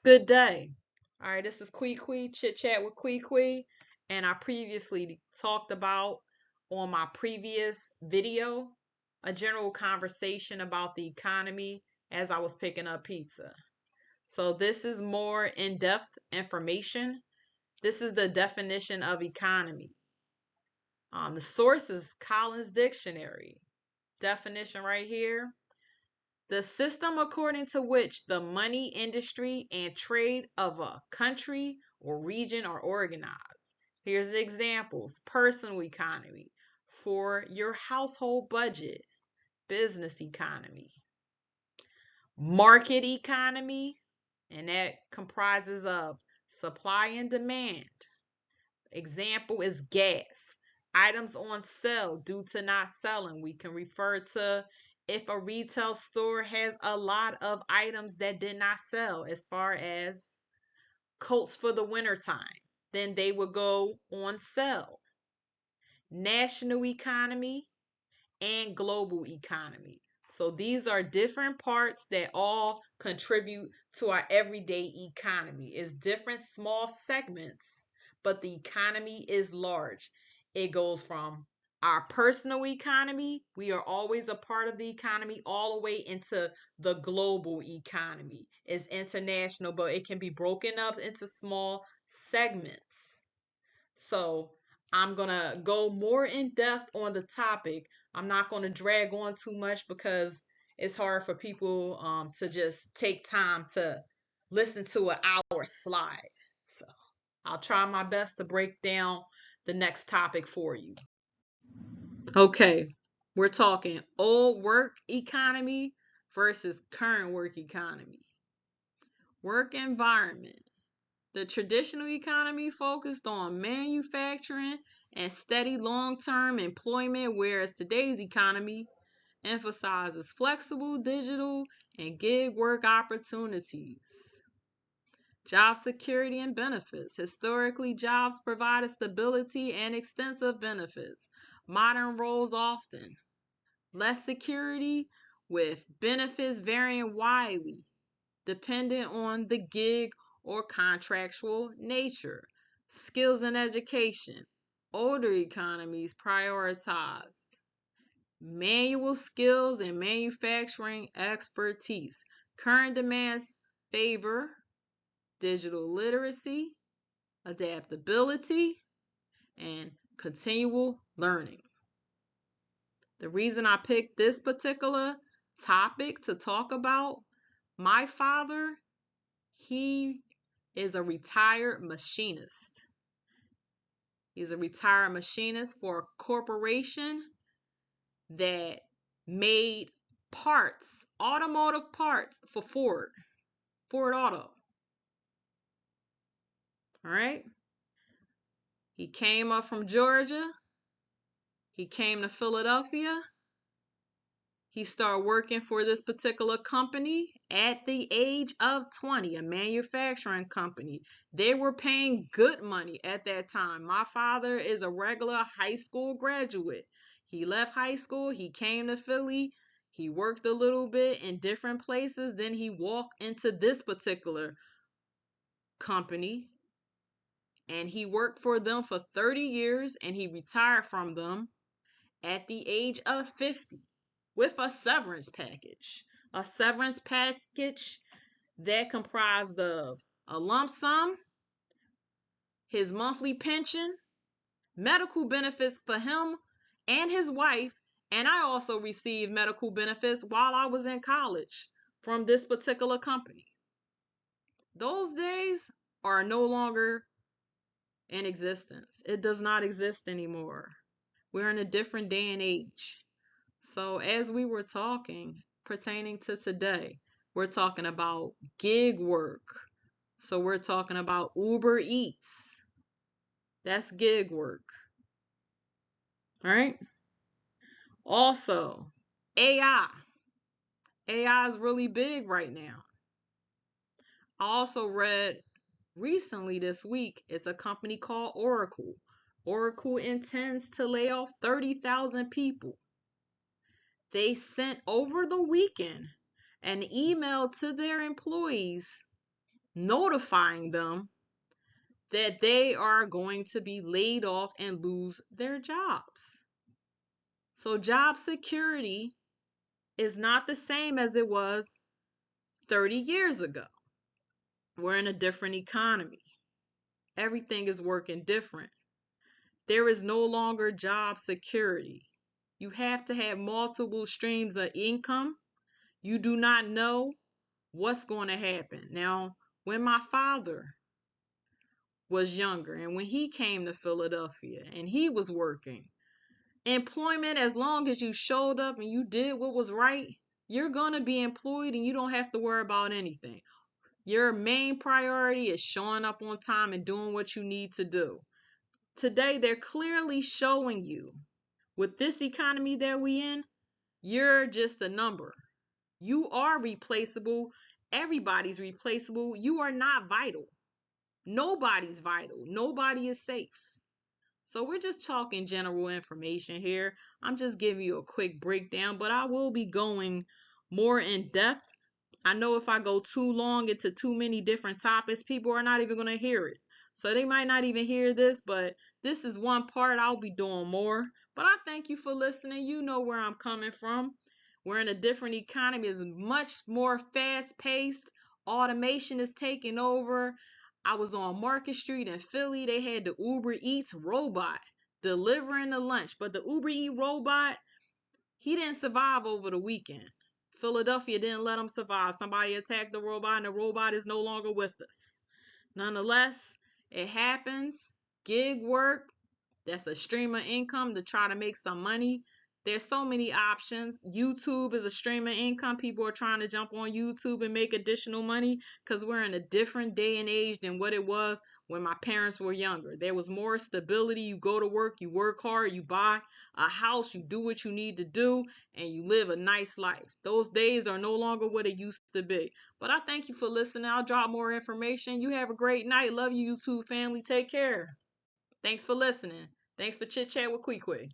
Good day. All right, this is QuiQui Chitchat with QuiQui, and I previously talked about on my previous video a general conversation about the economy as I was picking up pizza. So this is more in-depth information. This is the definition of economy. The source is Collins Dictionary. Definition right here. The system according to which the money, industry, and trade of a country or region are organized. Here's the examples. Personal economy, for your household budget. Business economy. Market economy, and that comprises of supply and demand. Example is gas. Items on sale due to not selling. We can refer to if a retail store has a lot of items that did not sell, as far as coats for the wintertime, then they would go on sale. National economy and global economy. So these are different parts that all contribute to our everyday economy. It's different small segments, but the economy is large. It goes from our personal economy, we are always a part of the economy, all the way into the global economy. It's international, but it can be broken up into small segments. So I'm going to go more in depth on the topic. I'm not going to drag on too much because it's hard for people to just take time to listen to an hour slide. So I'll try my best to break down the next topic for you. Okay, we're talking old work economy versus current work economy. Work environment. The traditional economy focused on manufacturing and steady long-term employment, whereas today's economy emphasizes flexible, digital, and gig work opportunities. Job security and benefits. Historically, jobs provided stability and extensive benefits. Modern roles often less security, with benefits varying widely dependent on the gig or contractual nature. Skills and education. Older economies prioritize manual skills and manufacturing expertise. Current demands favor digital literacy, adaptability, and continual learning. The reason I picked this particular topic to talk about, my father, he is a retired machinist. He's a retired machinist for a corporation that made parts, automotive parts for Ford Auto. All right. He came up from Georgia. He came to Philadelphia. He started working for this particular company at the age of 20, a manufacturing company. They were paying good money at that time. My father is a regular high school graduate. He left high school, he came to Philly, he worked a little bit in different places, then he walked into this particular company and he worked for them for 30 years and he retired from them at the age of 50. With a severance package. A severance package that comprised of a lump sum, his monthly pension, medical benefits for him and his wife, and I also received medical benefits while I was in college from this particular company. Those days are no longer in existence. It does not exist anymore. We're in a different day and age. So as we were talking pertaining to today, we're talking about gig work. So we're talking about Uber Eats. That's gig work. All right. Also, AI. AI is really big right now. I also read recently this week, it's a company called Oracle. Oracle intends to lay off 30,000 people. They sent over the weekend an email to their employees notifying them that they are going to be laid off and lose their jobs. So job security is not the same as it was 30 years ago. We're in a different economy. Everything is working different. There is no longer job security. You have to have multiple streams of income. You do not know what's going to happen. Now, when my father was younger and when he came to Philadelphia and he was working, employment, as long as you showed up and you did what was right, you're going to be employed and you don't have to worry about anything. Your main priority is showing up on time and doing what you need to do. Today, they're clearly showing you with this economy that we in, you're just a number. You are replaceable. Everybody's replaceable. You are not vital. Nobody's vital. Nobody is safe. So we're just talking general information here. I'm just giving you a quick breakdown, but I will be going more in depth. I know if I go too long into too many different topics, people are not even going to hear it. So they might not even hear this, but this is one part. I'll be doing more. But I thank you for listening. You know where I'm coming from. We're in a different economy. It's much more fast paced. Automation is taking over. I was on Market Street in Philly. They had the Uber Eats robot delivering the lunch. But the Uber Eats robot, he didn't survive over the weekend. Philadelphia didn't let him survive. Somebody attacked the robot, and the robot is no longer with us. Nonetheless, it happens. Gig work, that's a stream of income to try to make some money. There's so many options. YouTube is a stream of income. People are trying to jump on YouTube and make additional money because we're in a different day and age than what it was when my parents were younger. There was more stability. You go to work, you work hard, you buy a house, you do what you need to do, and you live a nice life. Those days are no longer what it used to be. But I thank you for listening. I'll drop more information. You have a great night. Love you, YouTube family. Take care. Thanks for listening. Thanks for Chit Chat with QuiQui.